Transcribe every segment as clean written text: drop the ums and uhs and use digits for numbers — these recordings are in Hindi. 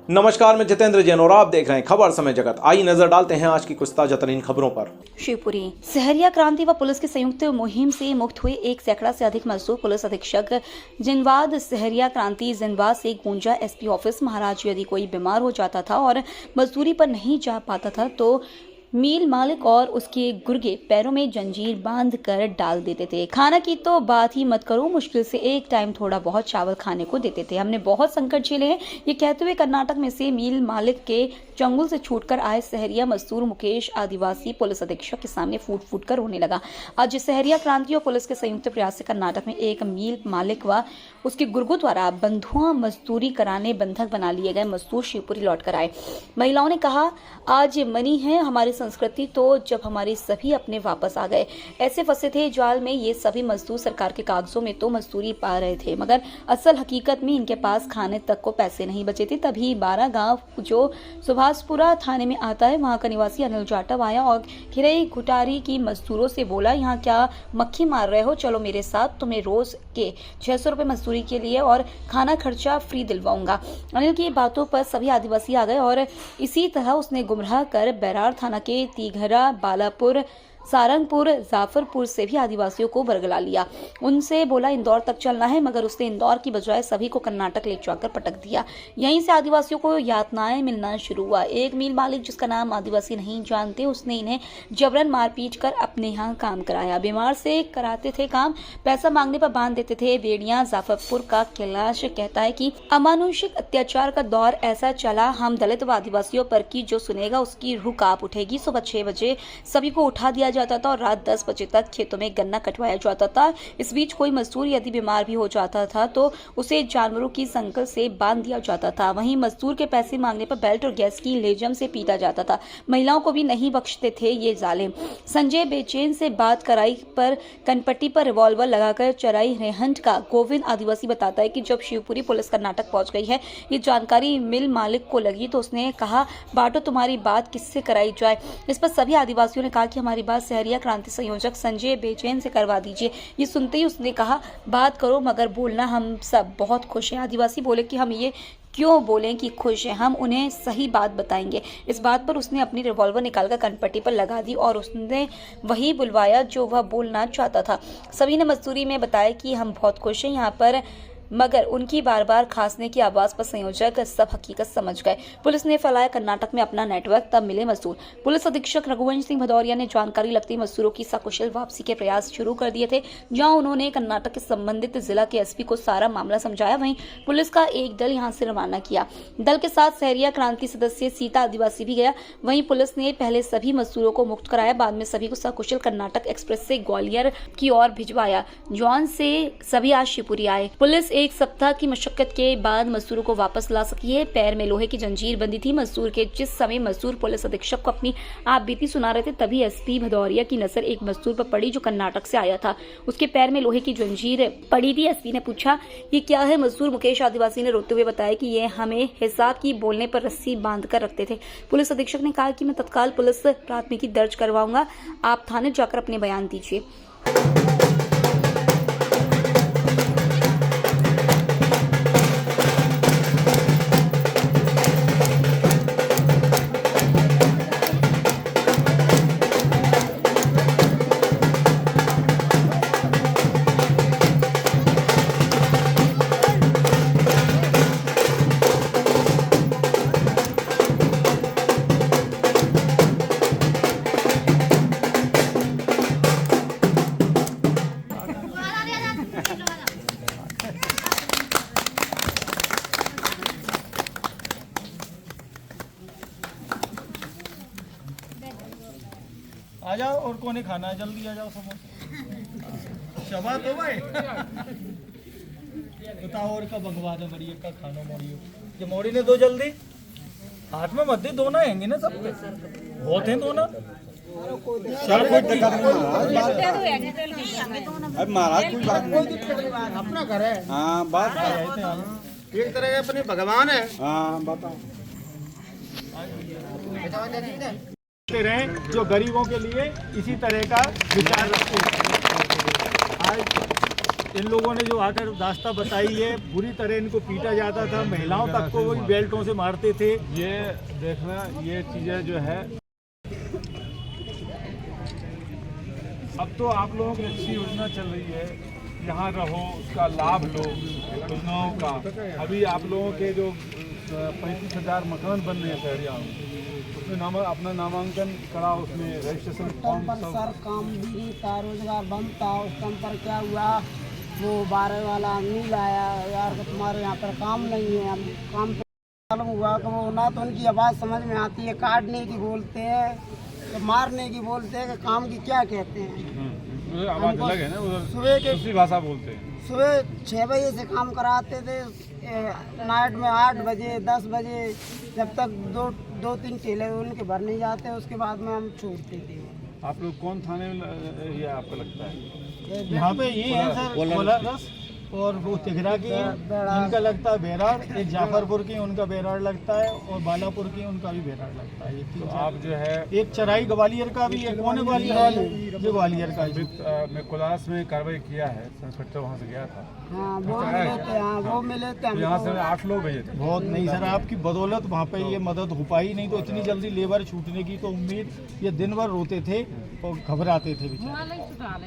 नमस्कार, मैं जितेंद्र जैन और आप देख रहे हैं खबर समय जगत। आइए नजर डालते हैं आज की कुछ ताजा तरीन खबरों पर। शिवपुरी सहरिया क्रांति व पुलिस की संयुक्त मुहिम से मुक्त हुए 1 सैकड़ा से अधिक मजदूर। पुलिस अधीक्षक जिनवाद सहरिया क्रांति जिनवाद से गूंजा एसपी ऑफिस। महाराज यदि कोई बीमार हो जाता था और मजदूरी पर नहीं जा पाता था तो मील मालिक और उसके गुर्गे पैरों में जंजीर बांध कर डाल देते थे। खाना की तो बात ही मत करो, मुश्किल से एक टाइम थोड़ा बहुत चावल खाने को देते थे। हमने बहुत संकट झेले हैं, ये कहते हुए कर्नाटक में से मील मालिक के चंगुल से छूटकर आए सहरिया मजदूर मुकेश आदिवासी पुलिस अधीक्षक के सामने फूट फूट कर रोने लगा। आज सहरिया क्रांति और पुलिस के संयुक्त प्रयास से कर्नाटक में एक मील मालिक व उसके गुर्गों द्वारा बंधुआ मजदूरी कराने बंधक बना लिए गए मजदूर शिवपुरी लौट कर आए। महिलाओं ने कहा, आज मनी है हमारी संस्कृति, तो जब हमारे सभी अपने वापस आ गए। ऐसे फंसे थे जाल में ये सभी मजदूर, सरकार के कागजों में तो मजदूरी पा रहे थे मगर असल हकीकत में इनके पास खाने तक को पैसे नहीं बचे थे। तभी 12 गांव जो सुभाषपुरा थाने में आता है, वहां का निवासी अनिल जाटव आया और खिरई घुटारी की मजदूरों से बोला, यहाँ क्या मक्खी मार रहे हो, चलो मेरे साथ, तुम्हें रोज के 600 रुपए मजदूरी के लिए और खाना खर्चा फ्री दिलवाऊंगा। अनिल की बातों पर सभी आदिवासी आ गए और इसी तरह उसने गुमराह कर बैरार थाना के तीघरा, बालापुर, सारंगपुर, जाफरपुर से भी आदिवासियों को बरगला लिया। उनसे बोला इंदौर तक चलना है, मगर उसने इंदौर की बजाय सभी को कर्नाटक ले जाकर पटक दिया। यहीं से आदिवासियों को यातनाएं मिलना शुरू हुआ। एक मील मालिक, जिसका नाम आदिवासी नहीं जानते, उसने इन्हें जबरन मारपीट कर अपने यहाँ काम कराया। बीमार से कराते थे काम, पैसा मांगने पर बांध देते थे बेड़ियां। जाफरपुर का कैलाश कहता है कि अमानुषिक अत्याचार का दौर ऐसा चला, हम दलित व आदिवासियों पर की जो सुनेगा उसकी रूह कांप उठेगी। सुबह 6 बजे सभी को उठा दिया जाता था और रात 10 बजे तक खेतों में गन्ना कटवाया जाता था। इस बीच कोई मजदूर यदि बीमार भी हो जाता था तो उसे जानवरों की संकल से बांध दिया जाता था। वहीं मजदूर के पैसे मांगने पर बेल्ट और गैस की लेजम से पीटा जाता था। महिलाओं को भी नहीं बख्शते थे ये जालिम। संजय बेचैन से बात कराई पर कनपट्टी पर रिवॉल्वर लगाकर चराई रेहंट का गोविंद आदिवासी बताता है कि जब शिवपुरी पुलिस कर्नाटक पहुंच गई है, ये जानकारी मिल मालिक को लगी तो उसने कहा, बाटो तुम्हारी बात किससे कराई जाए। इस पर सभी आदिवासियों ने कहा कि हमारी बात सहरिया क्रांति संयोजक संजय बेचैन से करवा दीजिए। ये सुनते ही उसने कहा, बात करो मगर बोलना हम सब बहुत खुश हैं। आदिवासी बोले कि हम ये क्यों बोलें कि खुश हैं, हम उन्हें सही बात बताएंगे। इस बात पर उसने अपनी रिवॉल्वर निकालकर कनपट्टी पर लगा दी और उसने वही बुलवाया जो वह बोलना चाहता था। सभी ने मजदूरी में बताया कि हम बहुत खुश हैं यहाँ पर, मगर उनकी बार बार खांसने की आवाज पर संयोजक सब हकीकत समझ गए। पुलिस ने फैलाया कर्नाटक में अपना नेटवर्क, तब मिले मजदूर। पुलिस अधीक्षक रघुवंश सिंह भदौरिया ने जानकारी लगती मजदूरों की सकुशल वापसी के प्रयास शुरू कर दिए थे। जहां उन्होंने कर्नाटक के संबंधित जिला के एसपी को सारा मामला समझाया, वहीं पुलिस का एक दल यहां से रवाना किया। दल के साथ सहरिया क्रांति सदस्य सीता आदिवासी भी गया। वहीं पुलिस ने पहले सभी मजदूरों को मुक्त कराया, बाद में सभी को सकुशल कर्नाटक एक्सप्रेस से ग्वालियर की ओर भिजवाया। जॉन से सभी आज शिवपुरी आए। पुलिस एक सप्ताह की मशक्कत के बाद मजदूरों को वापस ला सकी है। पैर में लोहे की जंजीर बंदी थी मजदूर के। जिस समय मजदूर पुलिस अधीक्षक को अपनी आप बीती सुना रहे थे, तभी एसपी भदौरिया की नजर एक मजदूर पर पड़ी जो कर्नाटक से आया था। उसके पैर में लोहे की जंजीर पड़ी थी। एसपी ने पूछा, ये क्या है? मजदूर मुकेश आदिवासी ने रोते हुए बताया कि ये हमें हिसाब की बोलने पर रस्सी बांध कर रखते थे। पुलिस अधीक्षक ने कहा कि मैं तत्काल पुलिस प्राथमिकी दर्ज करवाऊंगा, आप थाने जाकर अपने बयान दीजिए। आ जाओ, और कौन खाना है, जल्दी आ जाओ समोसा शबा तो भाई बताओ और का भगवान है मरिए का खाना मोड़ियो, ये मोड़ी ने दो जल्दी, हाथ में मत दे, दो ना हैंगे ना सब बहुत हैं, दो ना महाराज कोई बात नहीं, अपना घर है। हाँ बात एक तरह के अपने भगवान है। हाँ बताओ रहे जो गरीबों के लिए इसी तरह का विचार रखते हैं। आज इन लोगों ने जो आकर रास्ता बताई है, बुरी तरह इनको पीटा जाता था, महिलाओं तक को वही बेल्टों से मारते थे। ये देखना, ये चीज़ें जो है अब तो आप लोगों की अच्छी योजना चल रही है, यहाँ रहो, उसका लाभ लो योजनाओं का। अभी आप लोगों के जो 35,000 मकान बन रहे हैं शहरिया में, उसमें अपना नामांकन करा, उसमें रजिस्ट्रेशन फॉर्म सब। सर काम भी नहीं था, रोजगार बंद था। उस टाइम पर क्या हुआ, वो 12 वाला मिल आया यार कि तुम्हारे यहाँ पर काम नहीं है। हम काम पे मालूम हुआ कि वो ना तो उनकी आवाज़ समझ में आती है, काटने की बोलते हैं तो मारने की बोलते हैं कि काम की क्या कहते हैं। आवाज़ अलग है ना, उधर सुबह के दूसरी भाषा बोलते हैं। सुबह 6 बजे से काम कराते थे, नाइट में 8 बजे 10 बजे, जब तक दो तीन ठेले उनके भर नहीं जाते, उसके बाद में हम छोड़ते थे। आप लोग कौन थाने में ये आपको लगता है? यहाँ पे ये है सर कोलारस, और वो तिघरा की इनका लगता है बेरार, एक जाफरपुर की उनका बेरार लगता है, और बालापुर की उनका भी बेरार लगता है। ये तो आप जो है एक चराई ग्वालियर का भी है, कौन है ग्वालियर? ये ग्वालियर का है। मैं कोलारस में कार्रवाई किया है, इंस्पेक्टर वहाँ से गया था। हाँ वो मिले थे, हाँ वो मिले थे। तो यहाँ से 8 लोग भेजे थे। बहुत नहीं सर, आपकी बदौलत वहाँ पे ये मदद हो पाई, नहीं तो इतनी जल्दी लेबर छूटने की तो उम्मीद, ये दिन भर रोते थे और घबराते थे बेचारे।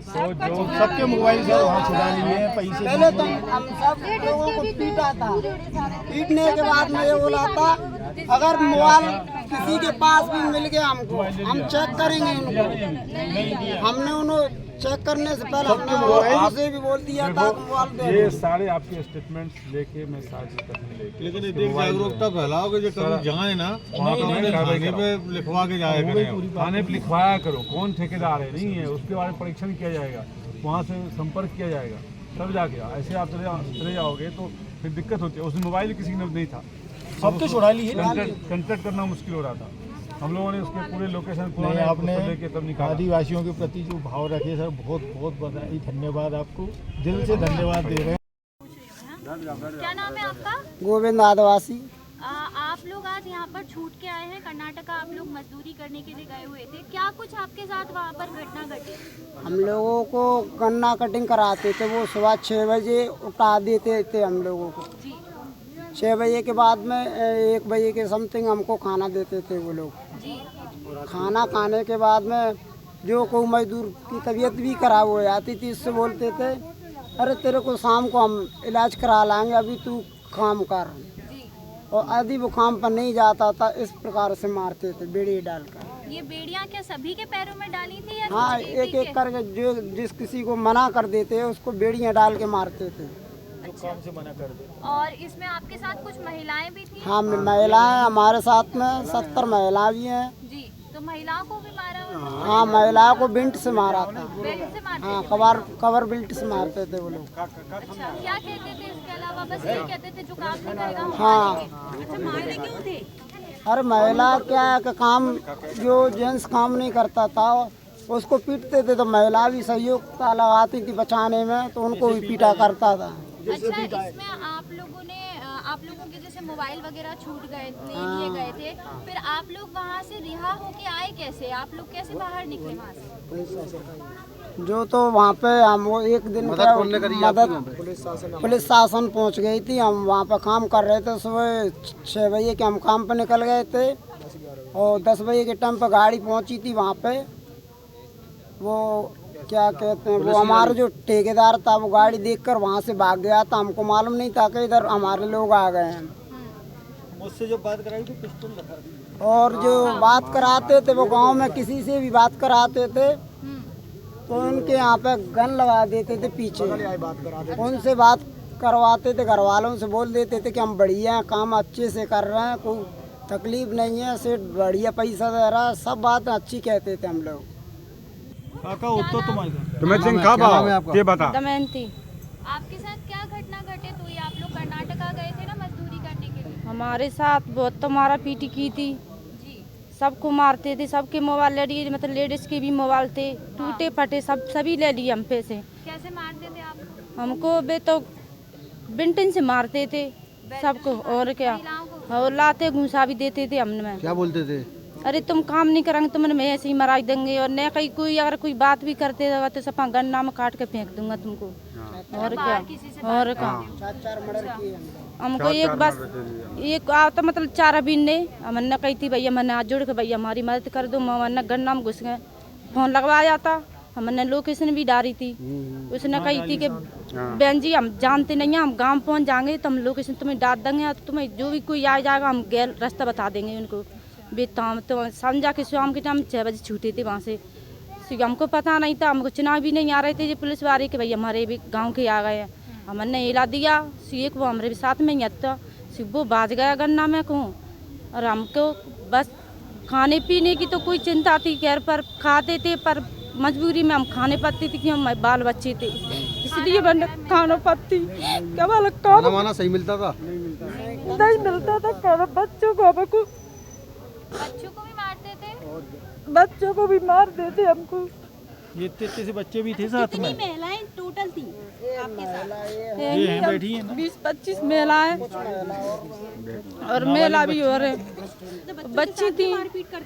तो जो सबके मोबाइल से वहाँ छुड़ा लिए हैं, पैसे पहले तो हम सब लोगों को पीटा था, पीटने के बाद में ये बोला था अगर मोबाइल किसी के पास भी मिल गया हमको, हम चेक करेंगे उनको। हमने उन्हें चेक करने से पहले हमने आपसे भी बोल दिया था कि मोबाइल दे ये दो। सारे आपके स्टेटमेंट्स लेके मैं सारी कदम लेके, लेकिन एक जागरूकता फैलाओगे जो कभी जाए ना वहाँ तो मैंने थाने पे लिखवा के जाया करें। थाने पे लिखवाया करो कौन ठेकेदार है, नहीं है उसके बारे में परीक्षण किया जाएगा, वहाँ से संपर्क किया जाएगा, तब जाके ऐसे आप चले जाओगे तो फिर दिक्कत होती है। उसमें मोबाइल किसी के नहीं था, सबके छुड़ा लिए। कंटेक्ट करना मुश्किल हो रहा था। हम लोगों ने उसके पूरे लोकेशन नहीं, आपने लेके तब निकाला। आदिवासियों के प्रति जो भाव रखे सर, बहुत बहुत बधाई, धन्यवाद आपको, दिल से धन्यवाद दे रहे हैं। क्या नाम है आपका? गोविंद आदिवासी। आप लोग आज यहाँ पर छूट के आए हैं कर्नाटका, आप लोग मजदूरी करने के लिए गए हुए थे, क्या कुछ आपके साथ वहाँ पर घटना घटी? हम लोगों को गन्ना कटिंग कराते थे, वो सुबह 6 बजे उठा देते थे हम लोगों को। 6 बजे के बाद में 1 बजे के समथिंग हमको खाना देते थे वो लोग। खाना खाने के बाद में जो कोई मजदूर की तबीयत भी खराब हो जाती थी, इससे बोलते थे अरे तेरे को शाम को हम इलाज करा लाएंगे, अभी तू काम कर। और यदि वो काम पर नहीं जाता था, इस प्रकार से मारते थे बेड़ी डालकर। ये बेड़ियाँ क्या सभी के पैरों में डाली थी या हाँ, सिर्फ एक एक करके जो जिस किसी को मना कर देते उसको बेड़ियाँ डाल के मारते थे। काम से मना कर दे। और इसमें आपके साथ कुछ महिलाएं भी थी? हाँ, महिलाएं हमारे साथ में 70 महिला भी हैं। जी, तो महिलाओं को भी मारा उन्होंने? हाँ, महिलाओं को बिल्ट से मारा था। बेल्ट से मारते हाँ, थे? कवर बिल्ट से मारते थे वो लोग। अच्छा, क्या कहते थे इसके अलावा? बस ये कहते थे जो काम नहीं करेगा हम हाँ। मारेंगे। अच्छा, मारते क्यों थे? अरे महिला क्या है कि काम जो जेंट्स काम नहीं करता था उसको पीटते थे, तो महिला भी सहयोग लगाती थी बचाने में, तो उनको भी पीटा करता था। अच्छा, इसमें आप लोगों के जैसे मोबाइल वगैरह छूट गए, ले लिए गए थे, फिर आप लोग वहाँ से रिहा होके आए कैसे? आप लोग कैसे बाहर निकले वहाँ से? जो तो वहाँ पे हम वो एक दिन क्या मदद पुलिस शासन पहुँच गई थी। हम वहाँ पे काम कर रहे थे, सुबह 6 बजे के हम काम पे निकल गए थे और 10 बजे के टाइम पर गाड़ी पहुँची थी वहाँ पे। वो क्या कहते हैं, वो हमारा जो ठेकेदार था वो गाड़ी देखकर वहाँ से भाग गया था। हमको मालूम नहीं था कि इधर हमारे लोग आ गए हैं। मुझसे जो बात कराई थी पिस्तौल लगा दी। और जो बात कराते थे वो गांव में किसी से भी बात कराते थे तो उनके यहाँ पे गन लगा देते थे पीछे, उनसे बात करवाते थे, घर वालों से बोल देते थे कि हम बढ़िया काम अच्छे से कर रहे हैं, कोई तकलीफ नहीं है, सिर्फ बढ़िया पैसा दे रहा है, सब बात अच्छी कहते थे हम लोग। काका उत्तो तुम्हारे तुम्हें सिंह कहाँ बा? ये बता। दमयंती। आपके साथ क्या घटना घटित हुई? आप लोग कर्नाटका गए थे ना मजदूरी करने के लिए? हमारे साथ बहुत तो मारा पीटी की थी जी। सबको मारते थे, सबके मोबाइल ले लिए, मतलब लेडीज के भी मोबाइल थे, टूटे फटे सभी ले लिए हम पे से। कैसे मारते थे आप? हमको बे तो बिंटन से मारते थे सबको, और क्या, महिलाओं को? और लाते घूसा भी देते थे हमने। क्या बोलते थे? अरे तुम काम नहीं करेंगे तो मैं ऐसे ही मरा देंगे, और न कहीं कोई अगर कोई बात भी करते रहा तो सब गन्ना में काट के फेंक दूंगा तुमको। और क्या, और क्या हमको एक बस एक आता मतलब 4 अभी ने हमने कही थी भैया मैंने हाथ जोड़ के भैया हमारी मदद कर दो, मैंने गन्ना में घुस गए, फोन लगवाया जाता, हमने लोकेशन भी डाली थी, उसने कही थी कि बहन जी हम जानते नहीं हैं, हम गांव पहुंच जाएंगे तो हम लोकेशन तुम्हें डाल देंगे, तुम्हें जो भी कोई आ जाएगा हम गैर रास्ता बता देंगे उनको। बेताम तो समझा के शाम के टाइम 6 बजे छूटे थे वहाँ से, हमको पता नहीं था, हमको चुनाव भी नहीं आ रहे थे, जो पुलिस वाले के भैया हमारे भी गाँव के आ गए, हमने हिला दिया, एक वो हमारे भी साथ में ही था, वो बाज गया गन्ना में कहूँ, और हमको बस खाने पीने की तो कोई चिंता थी घर पर, खाते थे पर मजबूरी में हम खाने पाती थी कि हम बाल बच्चे थे, इसलिए मैंने खाना पाती क्या वाला खाना सही मिलता था, नहीं मिलता था खाना, बच्चों को भी मारते थे, बच्चों को भी मार देते हमको। ये इतने से बच्चे भी थे साथ में, महिलाएं टोटल थी आपके साथ? ये हैं बैठी है ना, 20-25 महिलाएं और महिला भी हो रहे, बच्ची थी,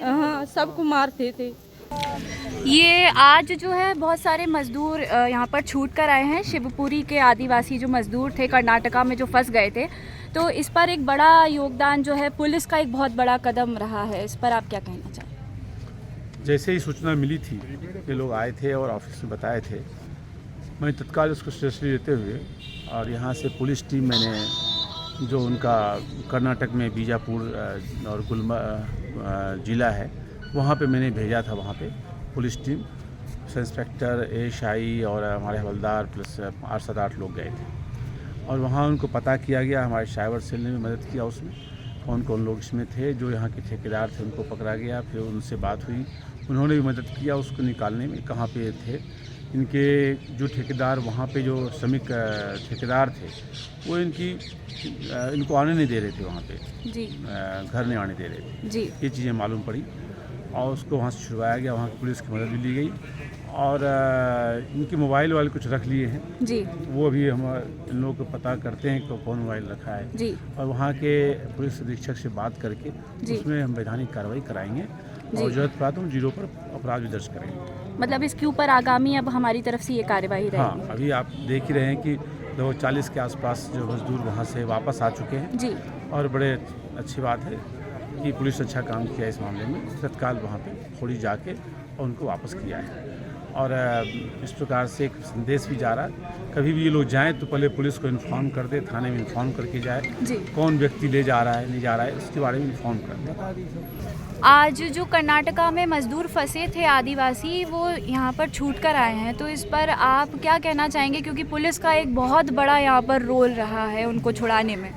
हाँ सबको मारते थे। ये आज जो है बहुत सारे मज़दूर यहाँ पर छूट कर आए हैं, शिवपुरी के आदिवासी जो मज़दूर थे कर्नाटका में जो फंस गए थे, तो इस पर एक बड़ा योगदान जो है पुलिस का एक बहुत बड़ा कदम रहा है, इस पर आप क्या कहना चाहें? जैसे ही सूचना मिली थी कि लोग आए थे और ऑफिस में बताए थे, मैंने तत्काल उसको सीरियसली लेते हुए और यहाँ से पुलिस टीम मैंने जो उनका कर्नाटक में बीजापुर और गुलमा ज़िला है वहाँ पे मैंने भेजा था, वहाँ पे police team sub inspector ASI और हमारे हवलदार प्लस 8-7-8 लोग गए थे और वहाँ उनको पता किया गया, हमारे साइबर सेल ने भी मदद किया, उसमें कौन कौन लोग इसमें थे, जो यहाँ के ठेकेदार थे उनको पकड़ा गया, फिर उनसे बात हुई, उन्होंने भी मदद किया उसको निकालने में, कहाँ पे थे इनके जो ठेकेदार, वहाँ पे जो श्रमिक ठेकेदार थे वो इनको आने नहीं दे रहे थे, वहाँ पे जी घर नहीं आने दे रहे थे जी, ये चीज़ें मालूम पड़ी और उसको वहाँ से छुड़वाया गया, वहाँ की पुलिस की मदद भी ली गई और इनके मोबाइल वाले कुछ रख लिए हैं जी, वो अभी हम इन लोगों को पता करते हैं कि कौन मोबाइल रखा है जी, और वहाँ के पुलिस अधीक्षक से बात करके उसमें हम वैधानिक कार्रवाई कराएंगे और जरूरत पड़ा तो हम 0 पर अपराध भी दर्ज करेंगे। मतलब इसके ऊपर आगामी अब हमारी तरफ से ये कार्यवाही रहेगी? हाँ, अभी आप देख ही रहे हैं कि 40 के आसपास जो मजदूर वहाँ से वापस आ चुके हैं जी, और बड़े अच्छी बात है कि पुलिस अच्छा काम किया इस मामले में, तत्काल वहाँ पे थोड़ी जाके और उनको वापस किया है और इस प्रकार से एक संदेश भी जा रहा है, कभी भी ये लोग जाएं तो पहले पुलिस को इन्फॉर्म कर दे, थाने में इन्फॉर्म करके जाए, कौन व्यक्ति ले जा रहा है नहीं जा रहा है उसके बारे में इन्फॉर्म कर दे। आज जो कर्नाटका में मजदूर फंसे थे आदिवासी, वो यहाँ पर छूट कर आए हैं, तो इस पर आप क्या कहना चाहेंगे, क्योंकि पुलिस का एक बहुत बड़ा यहाँ पर रोल रहा है उनको छुड़ाने में?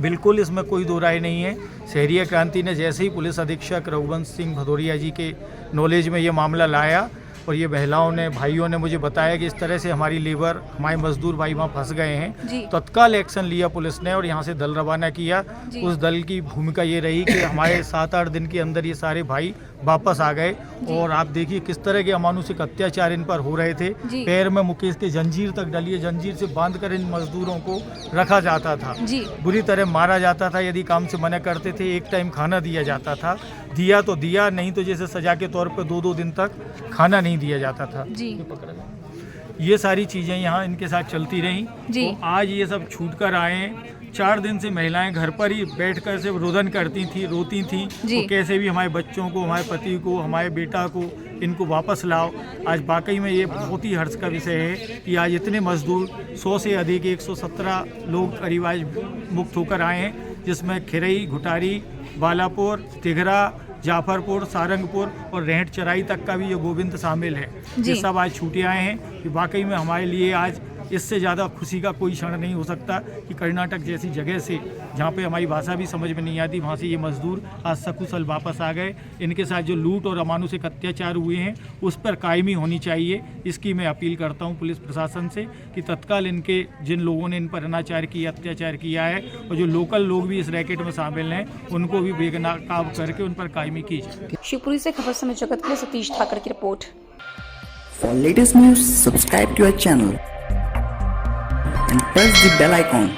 बिल्कुल, इसमें कोई दो राय नहीं है। सहरिया क्रांति ने जैसे ही पुलिस अधीक्षक रघुवंश सिंह भदौरिया जी के नॉलेज में ये मामला लाया और ये महिलाओं ने भाइयों ने मुझे बताया कि इस तरह से हमारी लेबर हमारे मजदूर भाई वहाँ फंस गए हैं, तत्काल एक्शन लिया पुलिस ने और यहाँ से दल रवाना किया। उस दल की भूमिका ये रही कि हमारे 7-8 दिन के अंदर ये सारे भाई वापस आ गए और आप देखिए किस तरह के अमानुषिक अत्याचार इन पर हो रहे थे। पैर में मुकेश के जंजीर तक डली है, जंजीर से बांधकर इन मजदूरों को रखा जाता था, बुरी तरह मारा जाता था, यदि काम से मना करते थे 1 टाइम खाना दिया जाता था, दिया तो दिया, नहीं तो जैसे सजा के तौर पर 2-2 दिन तक खाना नहीं दिया जाता था। ये सारी चीज़ें यहाँ इनके साथ चलती रहीं। तो आज ये सब छूट कर आए हैं। 4 दिन से महिलाएं घर पर ही बैठकर सिर्फ रोदन करती थी, रोती थी, तो कैसे भी हमारे बच्चों को, हमारे पति को, हमारे बेटा को इनको वापस लाओ। आज वाकई में ये बहुत ही हर्ष का विषय है कि आज इतने मजदूर 100 से अधिक 117 लोग करीब आज मुक्त होकर आए हैं, जिसमें खिरई, घुटारी, बालापुर, तिघरा, जाफरपुर, सारंगपुर और रेहट चराई तक का भी ये गोविंद शामिल है। ये सब आज छूटे आए हैं कि वाकई में हमारे लिए आज इससे ज़्यादा खुशी का कोई क्षण नहीं हो सकता कि कर्नाटक जैसी जगह से, जहाँ पे हमारी भाषा भी समझ में नहीं आती, वहाँ से ये मजदूर आज सकुशल वापस आ गए। इनके साथ जो लूट और अमानुषिक अत्याचार हुए हैं उस पर कायमी होनी चाहिए, इसकी मैं अपील करता हूँ पुलिस प्रशासन से कि तत्काल इनके जिन लोगों ने इन पर अनाचार किया, अत्याचार किया है और जो लोकल लोग भी इस रैकेट में शामिल हैं उनको भी बेनकाब करके उन पर कायमी की जाए। शिवपुरी से खबर समय जगत के लिए सतीश ठाकर की report. For latest news, subscribe to our channel and press the bell icon.